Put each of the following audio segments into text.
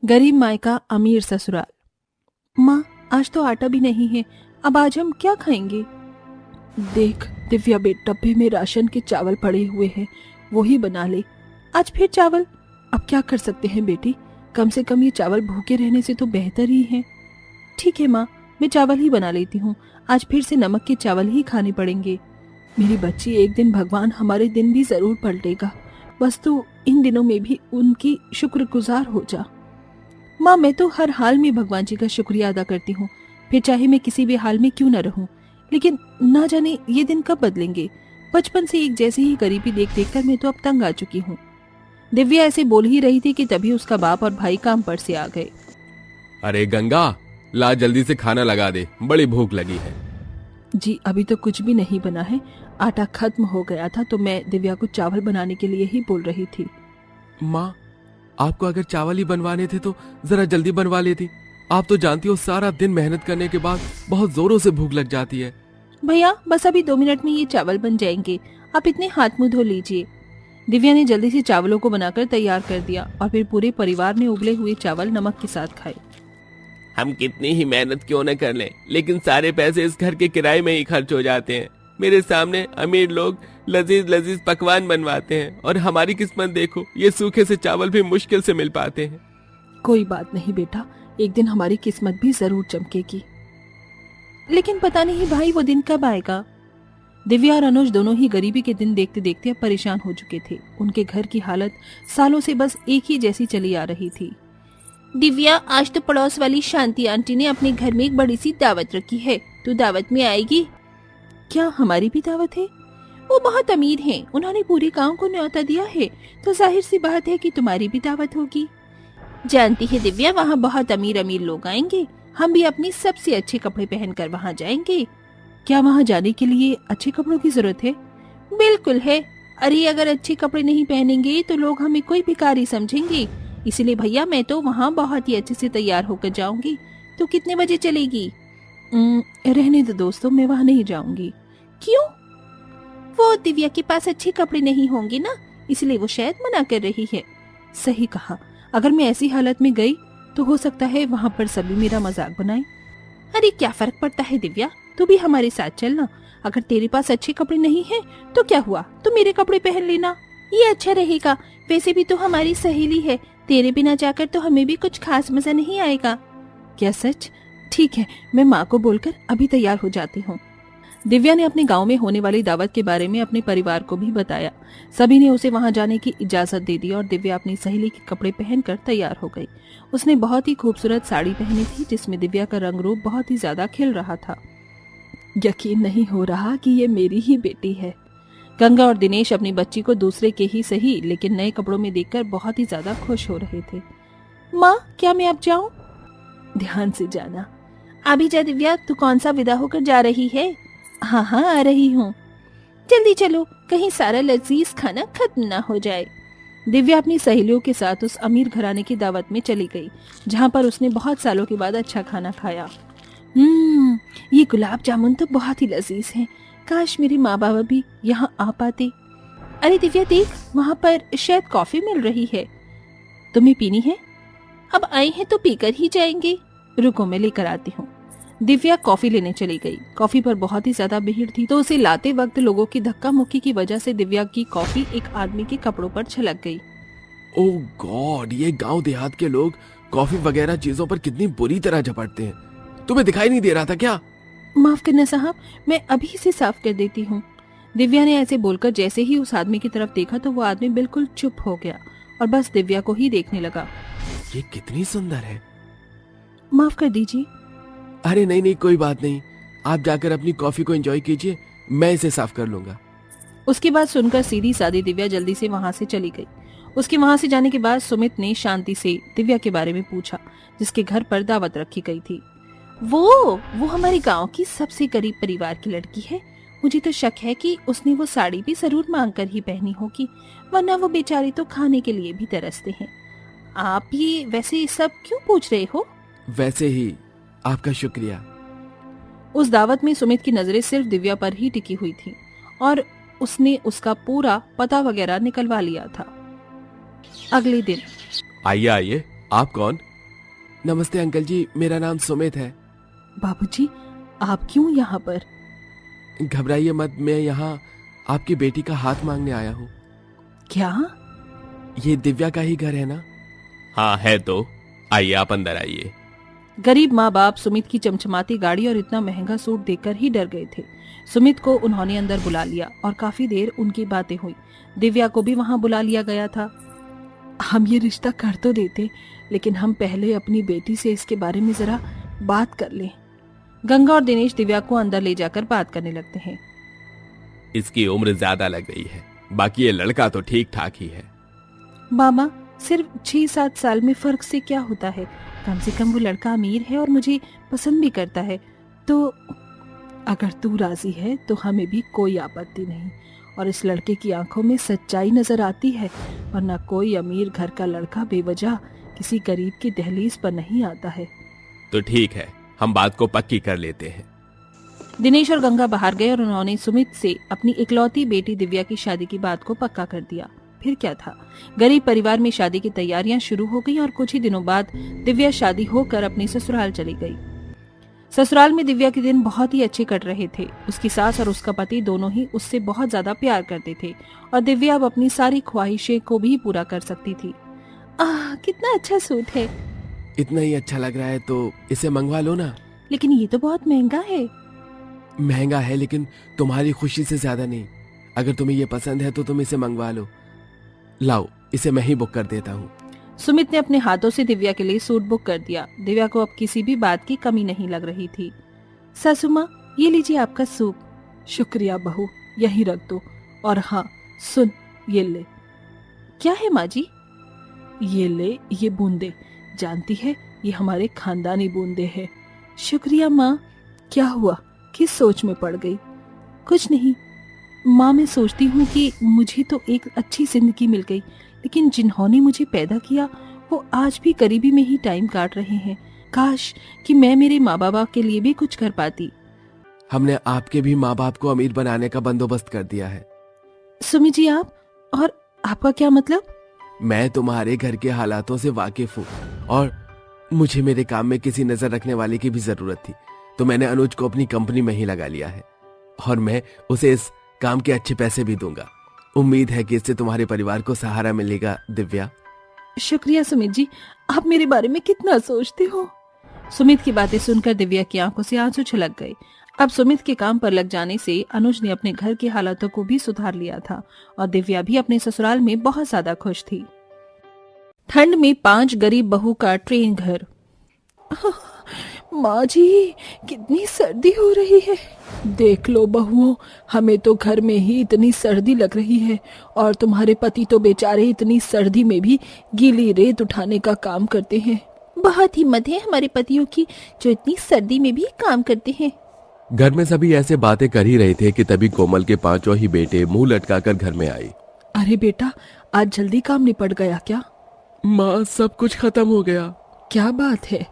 गरीब मायका अमीर ससुराल। माँ, आज तो आटा भी नहीं है, अब आज हम क्या खाएंगे? देख दिव्या बेट, डब्बे में राशन के चावल पड़े हुए हैं, वो ही बना ले। आज फिर चावल? अब क्या कर सकते हैं बेटी, कम से कम ये चावल भूखे रहने से तो बेहतर ही है। ठीक है माँ, मैं चावल ही बना लेती हूँ। आज फिर से नमक के चावल ही खाने पड़ेंगे। मेरी बच्ची, एक दिन भगवान हमारे दिन भी जरूर पलटेगा, बस तू इन दिनों में भी उनकी शुक्रगुजार हो जा। माँ, मैं तो हर हाल में भगवान जी का शुक्रिया अदा करती हूँ, फिर चाहे मैं किसी भी हाल में क्यों न रहूं। लेकिन ना जाने ये दिन कब बदलेंगे। बचपन से एक जैसी ही गरीबी देख देख कर मैं तो अब तंग आ चुकी हूँ। दिव्या ऐसे बोल ही रही थी कि तभी उसका बाप और भाई काम पर से आ गए। अरे गंगा, ला जल्दी से खाना लगा दे, बड़ी भूख लगी है। जी अभी तो कुछ भी नहीं बना है, आटा खत्म हो गया था तो मैं दिव्या को चावल बनाने के लिए ही बोल रही थी। माँ, आपको अगर चावल ही बनवाने थे तो जरा जल्दी बनवा लेती। आप तो जानती हो सारा दिन मेहनत करने के बाद बहुत जोरों से भूख लग जाती है। भैया बस अभी 2 मिनट में ये चावल बन जाएंगे, आप इतने हाथ मुंह धो लीजिए। दिव्या ने जल्दी से चावलों को बनाकर तैयार कर दिया और फिर पूरे परिवार ने उबले हुए चावल नमक के साथ खाए। हम कितनी ही मेहनत क्यों न कर लें, लेकिन सारे पैसे इस घर के किराए में ही खर्च हो जाते हैं। मेरे सामने अमीर लोग लजीज लजीज पकवान बनवाते हैं और हमारी किस्मत देखो, ये सूखे से चावल भी मुश्किल से मिल पाते हैं। कोई बात नहीं बेटा, एक दिन हमारी किस्मत भी जरूर चमकेगी। लेकिन पता नहीं भाई वो दिन कब आएगा। दिव्या और अनुज दोनों ही गरीबी के दिन देखते देखते अब परेशान हो चुके थे। उनके घर की हालत सालों से बस एक ही जैसी चली आ रही थी। दिव्या, आज तो पड़ोस वाली शांति आंटी ने अपने घर में एक बड़ी सी दावत रखी है, तू दावत में आएगी? क्या हमारी भी दावत है? वो बहुत अमीर हैं, उन्होंने पूरे गांव को न्योता दिया है, तो जाहिर सी बात है कि तुम्हारी भी दावत होगी। जानती है दिव्या, वहाँ बहुत अमीर अमीर लोग आएंगे, हम भी अपनी सबसे अच्छे कपड़े पहनकर वहाँ जाएंगे। क्या वहाँ जाने के लिए अच्छे कपड़ों की जरूरत है? बिल्कुल है। अरे अगर अच्छे कपड़े नहीं पहनेंगे तो लोग हमें कोई भिखारी समझेंगे, इसलिए भैया मैं तो वहाँ बहुत ही अच्छे से तैयार होकर जाऊंगी। तो कितने बजे चलेगी? रहने दो दोस्तों, मैं वहाँ नहीं जाऊंगी। क्यों? वो दिव्या के पास अच्छे कपड़े नहीं होंगे ना, इसलिए वो शायद मना कर रही है। सही कहा, अगर मैं ऐसी हालत में गई तो हो सकता है वहाँ पर सभी मेरा मजाक बनाए। अरे क्या फर्क पड़ता है दिव्या, तू भी हमारे साथ चलना। अगर तेरे पास अच्छे कपड़े नहीं हैं तो क्या हुआ, तो मेरे कपड़े पहन लेना, ये अच्छा रहेगा। वैसे भी तो हमारी सहेली है, तेरे बिना जाकर तो हमें भी कुछ खास मजा नहीं आएगा। क्या सच? ठीक है, मैं माँ को बोलकर अभी तैयार हो जाती हूँ। दिव्या ने अपने गांव में होने वाली दावत के बारे में अपने परिवार को भी बताया। सभी ने उसे वहां जाने की इजाजत दे दी और दिव्या अपनी सहेली के कपड़े पहनकर तैयार हो गई। उसने बहुत ही खूबसूरत साड़ी पहनी थी जिसमें दिव्या का रंग रूप बहुत ही ज्यादा खिल रहा था। यकीन नहीं हो रहा कि ये मेरी ही बेटी है। गंगा और दिनेश अपनी बच्ची को दूसरे के ही सही लेकिन नए कपड़ों में देखकर बहुत ही ज्यादा खुश हो रहे थे। माँ, क्या मैं अब जाऊं? ध्यान से जाना। अभी जा दिव्या, तू कौन सा विदा होकर जा रही है? हाँ हाँ आ रही हूँ। जल्दी चलो, कहीं सारा लजीज खाना खत्म ना हो जाए। दिव्या अपनी सहेलियों के साथ उस अमीर घराने की दावत में चली गई जहाँ पर उसने बहुत सालों के बाद अच्छा खाना खाया। ये गुलाब जामुन तो बहुत ही लजीज हैं। काश मेरे माँ बाबा भी यहाँ आ पाते। अरे दिव्या देख, वहाँ पर शायद कॉफी मिल रही है, तुम्हें पीनी है? अब आए हैं तो पीकर ही जाएंगे। रुको मैं लेकर आती हूँ। दिव्या कॉफी लेने चली गई। कॉफी पर बहुत ही ज्यादा भीड़ थी तो उसे लाते वक्त लोगों की धक्का मुक्की की वजह से दिव्या की कॉफी एक आदमी के कपड़ों पर छलक गई। ओह गॉड, ये गांव देहात के लोग कॉफी वगैरह चीजों पर कितनी बुरी तरह झपटते हैं। तुम्हें दिखाई नहीं दे रहा था क्या? माफ करना साहब, मैं अभी से साफ कर देती हूँ। दिव्या ने ऐसे बोलकर जैसे ही उस आदमी की तरफ देखा तो वो आदमी बिल्कुल चुप हो गया और बस दिव्या को ही देखने लगा। ये कितनी सुंदर है। माफ कर दीजिए। अरे नहीं नहीं, कोई बात नहीं, आप जाकर अपनी कॉफी को एंजॉय कीजिए, मैं इसे साफ कर लूंगा। उसकी बात सुनकर सीधी सादी दिव्या जल्दी से वहां से चली गई। उसके वहां से जाने के बाद सुमित ने शांति से दिव्या के बारे में पूछा जिसके घर पर दावत रखी गई थी। वो हमारे गांव की सबसे गरीब परिवार की लड़की है। मुझे तो शक है कि उसने वो साड़ी भी जरूर मांग कर ही पहनी होगी, वरना वो बेचारे तो खाने के लिए भी तरसते हैं। आप ये वैसे सब क्यों पूछ रहे हो? वैसे ही, आपका शुक्रिया। उस दावत में सुमित की नजरें सिर्फ दिव्या पर ही टिकी हुई थी और उसने उसका पूरा पता वगैरह निकलवा लिया था। अगले दिन। आइए आइए, आप कौन? नमस्ते अंकल जी, मेरा नाम सुमित है। बाबूजी, आप क्यों यहाँ पर? घबराइए मत, मैं यहाँ आपकी बेटी का हाथ मांगने आया हूँ। क्या? ये दिव्या का ही घर है ना? हाँ है। तो आइए, आप अंदर आइए। गरीब माँ बाप सुमित की चमचमाती गाड़ी और इतना महंगा सूट देखकर ही डर गए थे। सुमित को उन्होंने अंदर बुला लिया और काफी देर उनकी बातें हुई। दिव्या को भी वहां बुला लिया गया था। हम ये रिश्ता कर तो देते, लेकिन हम पहले अपनी बेटी से इसके बारे में जरा बात कर लें। गंगा और दिनेश दिव्या को अंदर ले जाकर बात करने लगते हैं। इसकी उम्र ज्यादा लग रही है, बाकी ये लड़का तो ठीक ठाक ही है। मामा, सिर्फ 6-7 साल में फर्क से क्या होता है? कम से कम वो लड़का अमीर है और मुझे पसंद भी करता है। तो अगर तू राजी है तो हमें भी कोई आपत्ति नहीं। और इस लड़के की आंखों में सच्चाई नजर आती है, वरना कोई अमीर घर का लड़का बेवजह किसी गरीब की दहलीज पर नहीं आता है। तो ठीक है, हम बात को पक्की कर लेते हैं। दिनेश और गंगा बाहर गए और उन्होंने सुमित से अपनी इकलौती बेटी दिव्या की शादी की बात को पक्का कर दिया। फिर क्या था, गरीब परिवार में शादी की तैयारियां शुरू हो गईं और कुछ ही दिनों बाद दिव्या शादी होकर अपने ससुराल चली गई। ससुराल में दिव्या के दिन बहुत ही अच्छे कट रहे थे। उसकी सास और उसका पति दोनों ही उससे बहुत ज्यादा प्यार करते थे और दिव्या अब अपनी सारी ख्वाहिशें को भी पूरा कर सकती थी। कितना अच्छा सूट है। इतना ही अच्छा लग रहा है तो इसे मंगवा लो ना। लेकिन ये तो बहुत महंगा है। महंगा है, लेकिन तुम्हारी खुशी से ज्यादा नहीं। अगर तुम्हें ये पसंद है तो तुम इसे मंगवा लो। लाओ, इसे मैं ही बुक कर देता हूँ। सुमित ने अपने हाथों से दिव्या के लिए सूट बुक कर दिया। दिव्या को अब किसी भी बात की कमी नहीं लग रही थी। सासू माँ, ये लीजिए आपका सूप। शुक्रिया बहू, यही रख दो। और हाँ सुन, ये ले। क्या है माँ जी? ये ले, ये बूंदे। जानती है, ये हमारे खानदानी बूंदे हैं। शुक्रिया माँ। क्या हुआ, किस सोच में पड़ गई? कुछ नहीं माँ, मैं सोचती हूँ कि मुझे तो एक अच्छी जिंदगी मिल गई, लेकिन जिन्होंने मुझे पैदा किया वो आज भी गरीबी में ही टाइम काट रहे हैं। काश कि मैं मेरे माँ बाप के लिए भी कुछ कर पाती। हमने आपके भी माँ बाप को अमीर बनाने का बंदोबस्त कर दिया है। सुमी जी, आप? और आपका क्या मतलब? मैं तुम्हारे घर के हालातों से वाकिफ हूँ और मुझे मेरे काम में किसी नजर रखने वाले की भी जरूरत थी, तो मैंने अनुज को अपनी कंपनी में ही लगा लिया है और मैं उसे इस काम के अच्छे पैसे भी दूंगा। उम्मीद है कि इससे तुम्हारे परिवार को सहारा मिलेगा। दिव्या। शुक्रिया सुमित जी, आप मेरे बारे में कितना सोचते हो। सुमित की बातें सुनकर दिव्या की आंखों से आंसू छलक गए। अब सुमित के काम पर लग जाने से अनुज ने अपने घर के हालातों को भी सुधार लिया था और दिव्या भी अपने ससुराल में बहुत ज्यादा खुश थी। ठंड में 5 गरीब बहू का ट्रेन घर। माँ जी, कितनी सर्दी हो रही है। देख लो बहुओं, हमें तो घर में ही इतनी सर्दी लग रही है और तुम्हारे पति तो बेचारे इतनी सर्दी में भी गीली रेत उठाने का काम करते हैं। बहुत हिम्मत है हमारे पतियों की, जो इतनी सर्दी में भी काम करते हैं। घर में सभी ऐसे बातें कर ही रहे थे कि तभी कोमल के 5 ही बेटे मुंह लटकाकर घर में आए। अरे बेटा, आज जल्दी काम निपट गया क्या? माँ, सब कुछ खत्म हो गया। क्या बात है?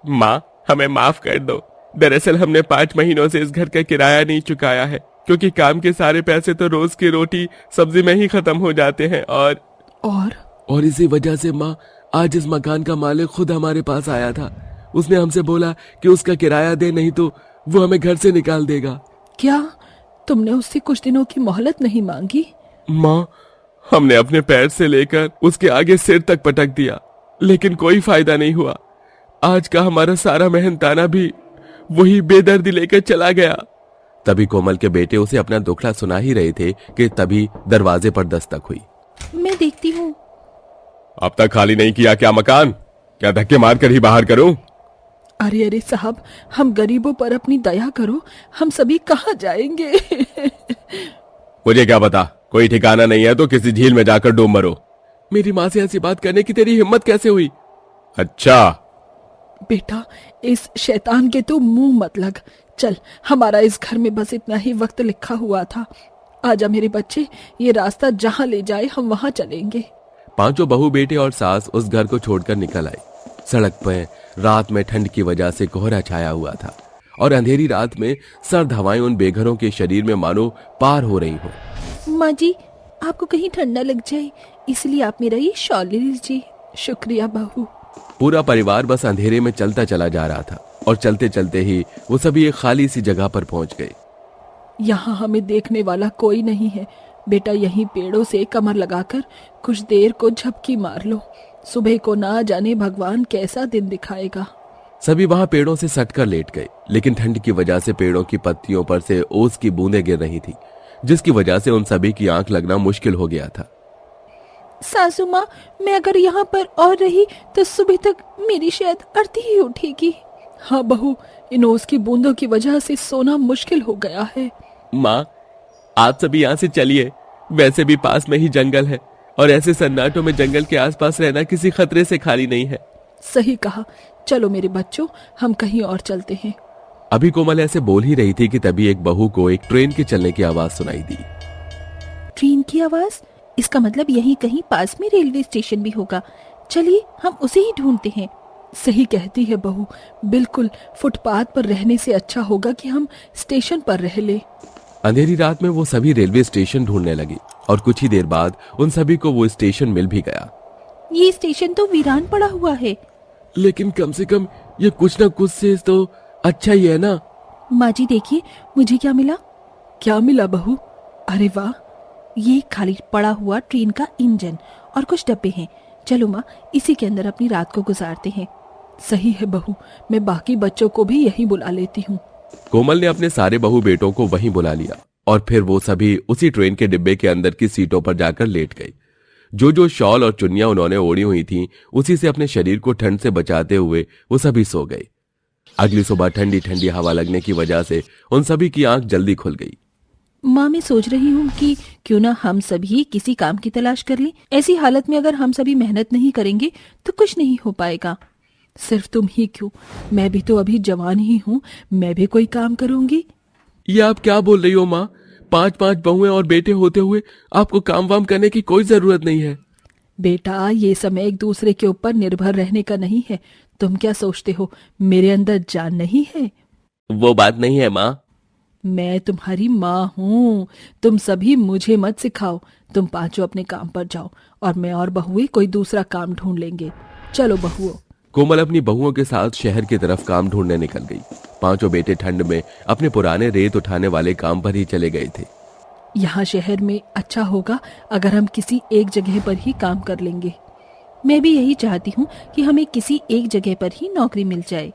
माँ, हमें माफ कर दो। दरअसल हमने 5 महीनों से इस घर का किराया नहीं चुकाया है, क्योंकि काम के सारे पैसे तो रोज की रोटी सब्जी में ही खत्म हो जाते हैं। और इसी वजह से माँ, आज इस मकान का मालिक खुद हमारे पास आया था। उसने हमसे बोला कि उसका किराया दे, नहीं तो वो हमें घर से निकाल देगा। क्या तुमने उससे कुछ दिनों की मोहलत नहीं मांगी? माँ, हमने अपने पैर से लेकर उसके आगे सिर तक पटक दिया, लेकिन कोई फायदा नहीं हुआ। आज का हमारा सारा मेहनताना भी वही बेदर्दी लेकर चला गया। तभी कोमल के बेटे उसे अपना दुखड़ा सुना ही रहे थे कि तभी दरवाजे पर दस्तक हुई। मैं देखती हूँ। अब तक खाली नहीं किया क्या मकान? क्या धक्के मार कर ही बाहर करूं? अरे अरे साहब, हम गरीबों पर अपनी दया करो, हम सभी कहाँ जाएंगे? मुझे क्या पता, कोई ठिकाना नहीं है तो किसी झील में जाकर डूब मरो। मेरी माँ से ऐसी बात करने की तेरी हिम्मत कैसे हुई? अच्छा बेटा, इस शैतान के तो मुंह मत लग। चल, हमारा इस घर में बस इतना ही वक्त लिखा हुआ था। आजा मेरे बच्चे, ये रास्ता जहाँ ले जाए हम वहाँ चलेंगे। 5 बहू बेटे और सास उस घर को छोड़कर निकल आए। सड़क पर रात में ठंड की वजह से कोहरा छाया हुआ था और अंधेरी रात में सर्द हवाएं उन बेघरों के शरीर में मानो पार हो रही हो। माँ जी, आपको कहीं ठंडा लग जाए इसलिए आप मेरा ये शॉल ले लीजिए। शुक्रिया बहू। पूरा परिवार बस अंधेरे में चलता चला जा रहा था और चलते चलते ही वो सभी एक खाली सी जगह पर पहुंच गए। यहाँ हमें देखने वाला कोई नहीं है। बेटा यहीं पेड़ों से कमर लगाकर कुछ देर को झपकी मार लो। सुबह को ना जाने भगवान कैसा दिन दिखाएगा। सभी वहां पेड़ों से सटकर लेट गए, लेकिन ठंड की वजह से पेड़ों की पत्तियों पर से ओस की बूंदें गिर रही थी, जिसकी वजह से उन सभी की आंख लगना मुश्किल हो गया था। सासू माँ, मैं अगर यहाँ पर और रही तो सुबह तक मेरी शायद अर्थी ही उठेगी। हाँ बहू, इन ओस की बूंदों की वजह से सोना मुश्किल हो गया है। माँ, आप सभी यहाँ से चलिए। वैसे भी पास में ही जंगल है और ऐसे सन्नाटों में जंगल के आसपास रहना किसी खतरे से खाली नहीं है। सही कहा। चलो मेरे बच्चों, हम कहीं और चलते हैं। अभी कोमल ऐसे बोल ही रही थी कि तभी एक बहू को एक ट्रेन के चलने की आवाज सुनाई दी। ट्रेन की आवाज? इसका मतलब यहीं कहीं पास में रेलवे स्टेशन भी होगा। चलिए हम उसे ही ढूंढते हैं। सही कहती है बहू, बिल्कुल फुटपाथ पर रहने से अच्छा होगा कि हम स्टेशन पर रह ले। अंधेरी रात में वो सभी रेलवे स्टेशन ढूंढने लगी और कुछ ही देर बाद उन सभी को वो स्टेशन मिल भी गया। ये स्टेशन तो वीरान पड़ा हुआ है, लेकिन कम से कम ये कुछ ना कुछ से तो अच्छा ही है ना। माँ जी देखिए मुझे क्या मिला। क्या मिला बहू? अरे वाह, ये खाली पड़ा हुआ ट्रेन का इंजन और कुछ डब्बे हैं। चलो माँ, इसी के अंदर अपनी रात को गुजारते हैं। सही है बहू, मैं बाकी बच्चों को भी यहीं बुला लेती हूँ। कोमल ने अपने सारे बहू बेटों को वहीं बुला लिया और फिर वो सभी उसी ट्रेन के डिब्बे के अंदर की सीटों पर जाकर लेट गए। जो जो शॉल और चुन्नियां उन्होंने ओढ़ी हुई थीं, उसी से अपने शरीर को ठंड से बचाते हुए वो सभी सो गए। अगली सुबह ठंडी ठंडी हवा लगने की वजह से उन सभी की आंख जल्दी खुल गई। माँ, मैं सोच रही हूँ कि क्यों ना हम सभी किसी काम की तलाश कर लें। ऐसी हालत में अगर हम सभी मेहनत नहीं करेंगे तो कुछ नहीं हो पाएगा। सिर्फ तुम ही क्यों, मैं भी तो अभी जवान ही हूँ, मैं भी कोई काम करूंगी। ये आप क्या बोल रही हो माँ? 5-5 बहुएं और बेटे होते हुए आपको काम वाम करने की कोई जरूरत नहीं है। बेटा, ये समय एक दूसरे के ऊपर निर्भर रहने का नहीं है। तुम क्या सोचते हो मेरे अंदर जान नहीं है? वो बात नहीं है माँ। मैं तुम्हारी माँ हूँ। तुम सभी मुझे मत सिखाओ। तुम पांचों अपने काम पर जाओ और मैं और बहुएं कोई दूसरा काम ढूंढ लेंगे। चलो बहुओं। कोमल अपनी बहुओं के साथ शहर की तरफ काम ढूंढने निकल गई। पांचों बेटे ठंड में अपने पुराने रेत उठाने वाले काम पर ही चले गए थे। यहाँ शहर में अच्छा होगा अगर हम किसी एक जगह पर ही काम कर लेंगे। मैं भी यही चाहती हूँ कि हमें किसी एक जगह पर ही नौकरी मिल जाए।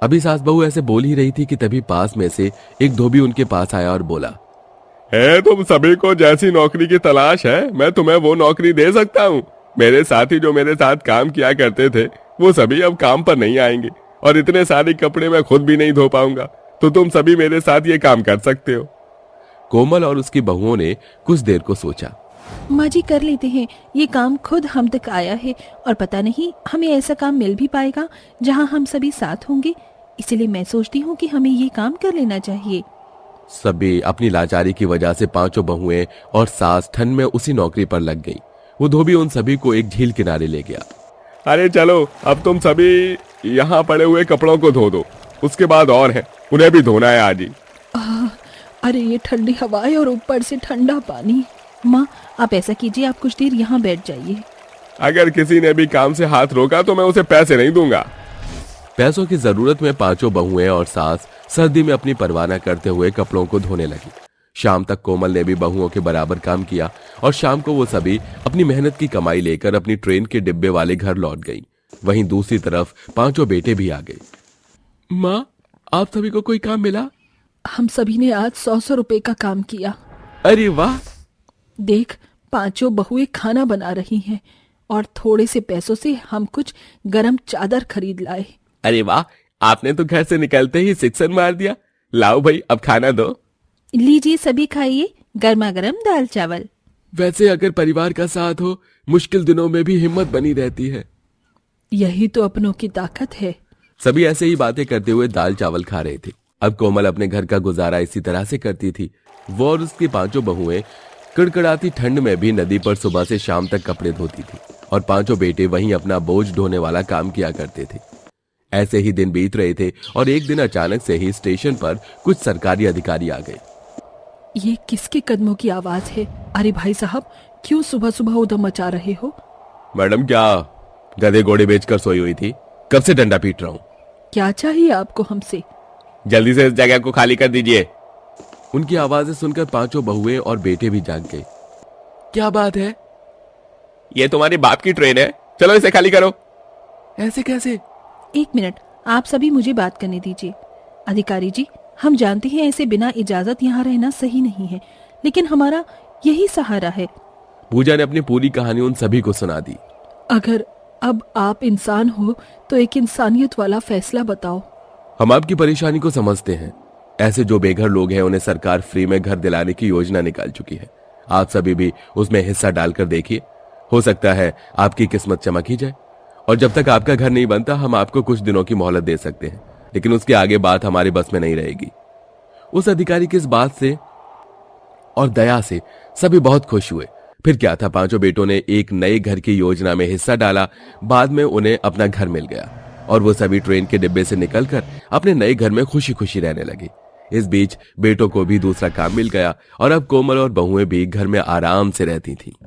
अभी सास बहू ऐसे बोल ही रही थी कि तभी पास में से एक धोबी उनके पास आया और बोला, है तुम सभी को जैसी नौकरी की तलाश है, मैं तुम्हें वो नौकरी दे सकता हूँ। मेरे साथी जो मेरे साथ काम किया करते थे वो सभी अब काम पर नहीं आएंगे और इतने सारे कपड़े मैं खुद भी नहीं धो पाऊंगा, तो तुम सभी मेरे साथ ये काम कर सकते हो। कोमल और उसकी बहुओं ने कुछ देर को सोचा। माँ जी, कर लेते हैं। ये काम खुद हम तक आया है और पता नहीं हमें ऐसा काम मिल भी पाएगा जहाँ हम सभी साथ होंगे। इसलिए मैं सोचती हूँ कि हमें ये काम कर लेना चाहिए। सभी अपनी लाचारी की वजह से पांचों बहुएं और सास ठंड में उसी नौकरी पर लग गई। वो धोबी उन सभी को एक झील किनारे ले गया। अरे चलो, अब तुम सभी यहाँ पड़े हुए कपड़ों को धो दो, उसके बाद और है, उन्हें भी धोना है आज ही। अरे ये ठंडी हवाएं और ऊपर से ठंडा पानी। माँ, आप ऐसा कीजिए, आप कुछ देर यहाँ बैठ जाइए। अगर किसी ने भी काम से हाथ रोका तो मैं उसे पैसे नहीं दूंगा। पैसों की जरूरत में पांचों बहुएं और सास सर्दी में अपनी परवाह न करते हुए कपड़ों को धोने लगी। शाम तक कोमल ने भी बहुओं के बराबर काम किया और शाम को वो सभी अपनी मेहनत की कमाई लेकर अपनी ट्रेन के डिब्बे वाले घर लौट गई। वहीं दूसरी तरफ पांचों बेटे भी आ गए। माँ, आप सभी को कोई काम मिला? हम सभी ने आज 100 रुपए का काम किया। अरे वाह! देख, पांचों बहुएं खाना बना रही हैं और थोड़े से पैसों से हम कुछ गरम चादर खरीद लाए। अरे वाह, आपने तो घर से निकलते ही सिक्सर मार दिया। लाओ भाई, अब खाना दो। लीजिए, सभी खाइए, गर्मा गर्म दाल चावल। वैसे अगर परिवार का साथ हो, मुश्किल दिनों में भी हिम्मत बनी रहती है। यही तो अपनों की ताकत है। सभी ऐसे ही बातें करते हुए दाल चावल खा रहे थे। अब कोमल अपने घर का गुजारा इसी तरह से करती थी। वो और उसकी पांचों बहुएं कड़कड़ाती ठंड में भी नदी पर सुबह से शाम तक कपड़े धोती थी और पांचों बेटे वहीं अपना बोझ ढोने वाला काम किया करते थे। ऐसे ही दिन बीत रहे थे और एक दिन अचानक से ही स्टेशन पर कुछ सरकारी अधिकारी आ गए। ये किसके कदमों की आवाज है? अरे भाई साहब, क्यों सुबह सुबह उधम मचा रहे हो? मैडम, क्या गधे घोड़े बेचकर सोई हुई थी, कब से डंडा पीट रहा हूं। क्या चाहिए आपको हमसे? जल्दी से इस जगह को खाली कर दीजिए। उनकी आवाजें सुनकर पांचों बहुएं और बेटे भी जाग गए। क्या बात है? ये तुम्हारे बाप की ट्रेन है, चलो इसे खाली करो। ऐसे कैसे? एक मिनट, आप सभी मुझे बात करने दीजिए। अधिकारी जी, हम जानते हैं ऐसे बिना इजाजत यहाँ रहना सही नहीं है, लेकिन हमारा यही सहारा है। पूजा ने अपनी पूरी कहानी उन सभी को सुना दी। अगर अब आप इंसान हो तो एक इंसानियत वाला फैसला बताओ। हम आपकी परेशानी को समझते हैं। ऐसे जो बेघर लोग हैं उन्हें सरकार फ्री में घर दिलाने की योजना निकाल चुकी है। आप सभी भी उसमें हिस्सा डालकर देखिए, हो सकता है आपकी किस्मत चमक ही जाए। और जब तक आपका घर नहीं बनता हम आपको कुछ दिनों की मोहलत दे सकते हैं, लेकिन उसके आगे बात हमारे बस में नहीं रहेगी। उस अधिकारी की इस बात से और दया से सभी बहुत खुश हुए। फिर क्या था, पांचों बेटों ने एक नए घर की योजना में हिस्सा डाला। बाद में उन्हें अपना घर मिल गया और वो सभी ट्रेन के डिब्बे से निकलकर अपने नए घर में खुशी खुशी रहने लगे। इस बीच बेटों को भी दूसरा काम मिल गया और अब कोमल और बहुएं भी घर में आराम से रहती थीं।